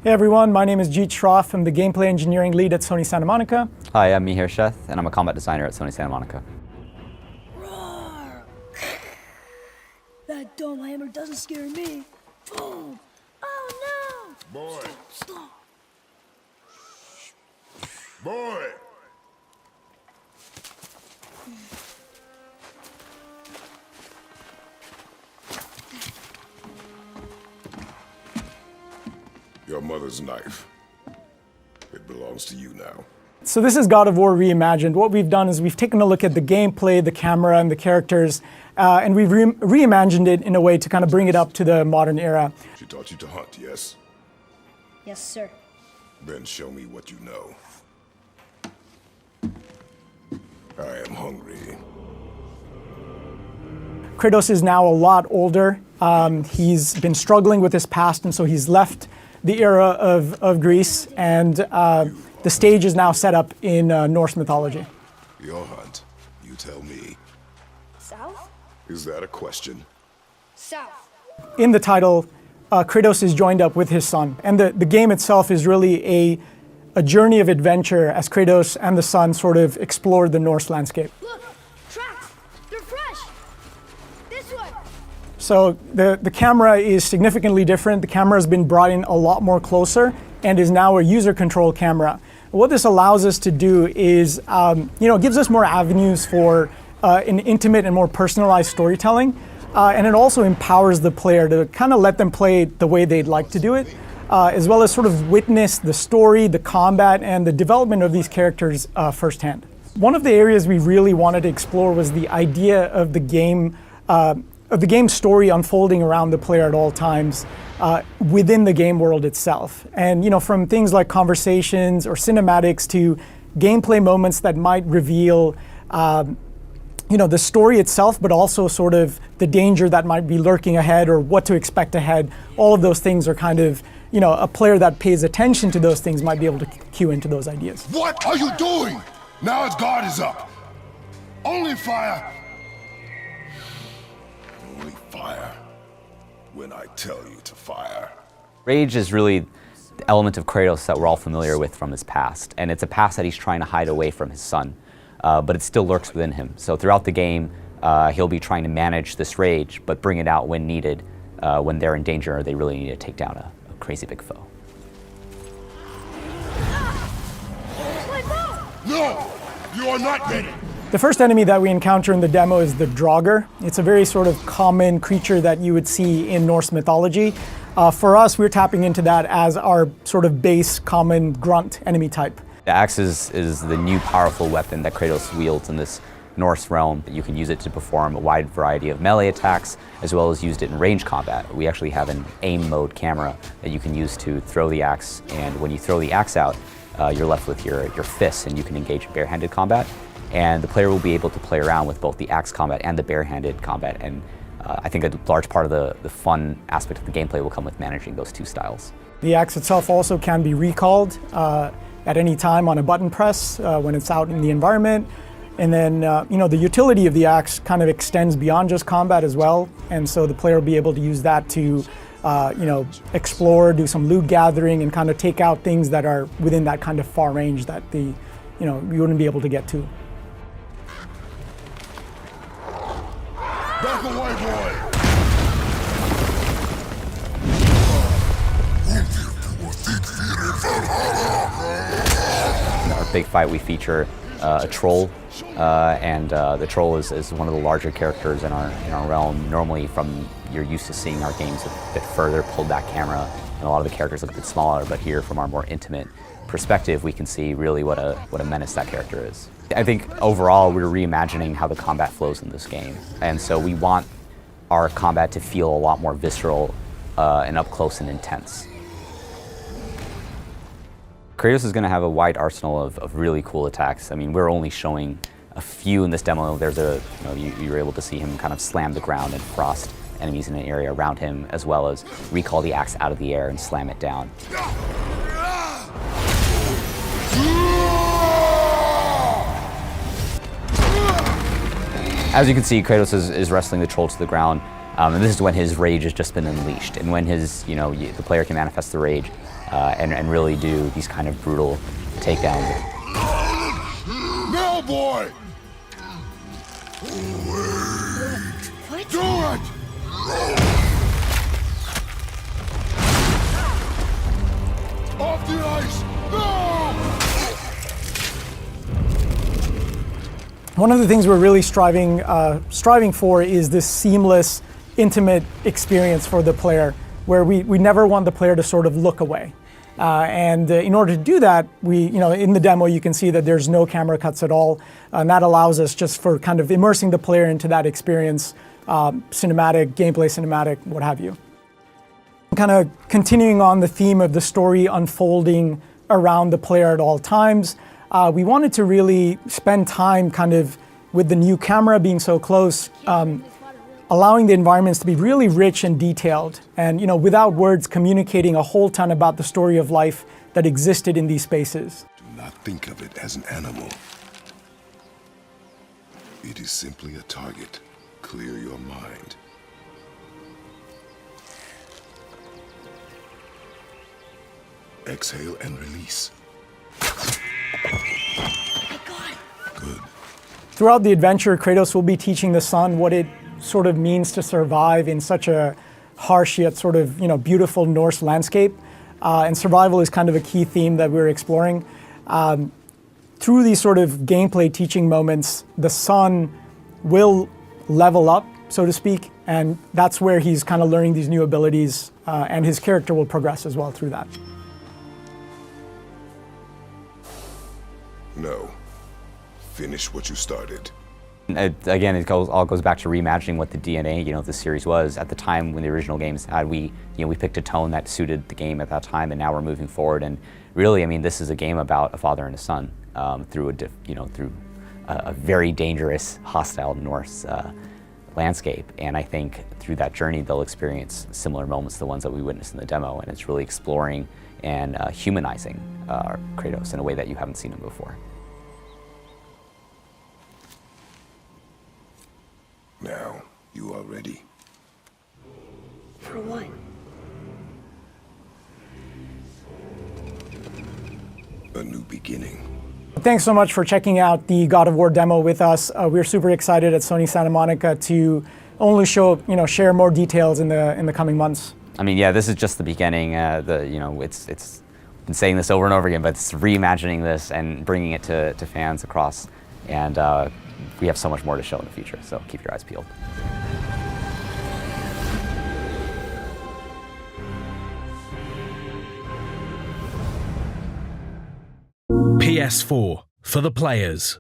Hey everyone, my name is Jeet Shroff. I'm the gameplay engineering lead at Sony Santa Monica. Hi, I'm Mihir Sheth, and I'm a combat designer at Sony Santa Monica. Roar! That dome hammer doesn't scare me. Boom! Oh no! Boy! Stop! Boy! Your mother's knife. It belongs to you now. So this is God of War Reimagined. What we've done is we've taken a look at the gameplay, the camera, and the characters, and we've reimagined it in a way to kind of bring it up to the modern era. She taught you to hunt, yes? Yes, sir. Then show me what you know. I am hungry. Kratos is now a lot older. He's been struggling with his past, and so he's left the era of Greece, and the stage is now set up in Norse mythology. Your hunt, you tell me. South? Is that a question? South. In the title, Kratos is joined up with his son, and the game itself is really a journey of adventure as Kratos and the son sort of explore the Norse landscape. Look! Tracks! They're fresh! This one! So the camera is significantly different. The camera has been brought in a lot more closer and is now a user control camera. What this allows us to do is, gives us more avenues for an intimate and more personalized storytelling. And it also empowers the player to kind of let them play the way they'd like to do it, as well as sort of witness the story, the combat, and the development of these characters firsthand. One of the areas we really wanted to explore was the idea of the game story unfolding around the player at all times within the game world itself. And from things like conversations or cinematics to gameplay moments that might reveal the story itself, but also sort of the danger that might be lurking ahead or what to expect ahead. All of those things are kind of, a player that pays attention to those things might be able to cue into those ideas. What are you doing? Now his guard is up. Only fire. Only fire when I tell you to fire. Rage is really the element of Kratos that we're all familiar with from his past, and it's a past that he's trying to hide away from his son, but it still lurks within him. So throughout the game, he'll be trying to manage this rage, but bring it out when needed, when they're in danger or they really need to take down a crazy big foe. No! You are not ready! The first enemy that we encounter in the demo is the Draugr. It's a very sort of common creature that you would see in Norse mythology. For us, we're tapping into that as our sort of base common grunt enemy type. The axe is the new powerful weapon that Kratos wields in this Norse realm. You can use it to perform a wide variety of melee attacks, as well as used it in range combat. We actually have an aim mode camera that you can use to throw the axe, and when you throw the axe out, you're left with your fists, and you can engage in barehanded combat. And the player will be able to play around with both the axe combat and the barehanded combat, and I think a large part of the fun aspect of the gameplay will come with managing those two styles. The axe itself also can be recalled at any time on a button press when it's out in the environment. And then, the utility of the axe kind of extends beyond just combat as well. And so the player will be able to use that to, explore, do some loot gathering, and kind of take out things that are within that kind of far range that you wouldn't be able to get to. Back away, boy! In our big fight, we feature a troll, and the troll is one of the larger characters in our realm. Normally, you're used to seeing our games a bit further, pulled back camera, and a lot of the characters look a bit smaller. But here, from our more intimate perspective, we can see really what a menace that character is. I think overall, we're reimagining how the combat flows in this game, and so we want our combat to feel a lot more visceral and up close and intense. Kratos is going to have a wide arsenal of really cool attacks. I mean, we're only showing a few in this demo. There's you're able to see him kind of slam the ground and frost enemies in an area around him, as well as recall the axe out of the air and slam it down. As you can see, Kratos is wrestling the troll to the ground, and this is when his rage has just been unleashed, and when the player can manifest the rage and really do these kind of brutal takedowns. Now, boy! What? Do it! Off the ice! No! One of the things we're really striving for is this seamless, intimate experience for the player, where we never want the player to sort of look away. And in order to do that, in the demo you can see that there's no camera cuts at all, and that allows us just for kind of immersing the player into that experience, cinematic, gameplay cinematic, what have you. Kind of continuing on the theme of the story unfolding around the player at all times, we wanted to really spend time kind of with the new camera being so close, allowing the environments to be really rich and detailed, and without words communicating a whole ton about the story of life that existed in these spaces. Do not think of it as an animal. It is simply a target. Clear your mind. Exhale and release. I got it. Good. Throughout the adventure, Kratos will be teaching the son what it sort of means to survive in such a harsh yet sort of beautiful Norse landscape. And survival is kind of a key theme that we're exploring. Through these sort of gameplay teaching moments, the son will level up, so to speak, and that's where he's kind of learning these new abilities, and his character will progress as well through that. No. Finish what you started. Again, it all goes back to reimagining what the DNA, of the series was. At the time when the original games had, we picked a tone that suited the game at that time, and now we're moving forward. And really, this is a game about a father and a son through a very dangerous, hostile Norse landscape. And I think through that journey, they'll experience similar moments to the ones that we witnessed in the demo. And it's really exploring and humanizing Kratos in a way that you haven't seen him before. Now, you are ready. For what? A new beginning. Thanks so much for checking out the God of War demo with us. We're super excited at Sony Santa Monica to only share more details in the coming months. Yeah, this is just the beginning. It's been saying this over and over again, but it's reimagining this and bringing it to fans across. And we have so much more to show in the future, so keep your eyes peeled. PS4 for the players.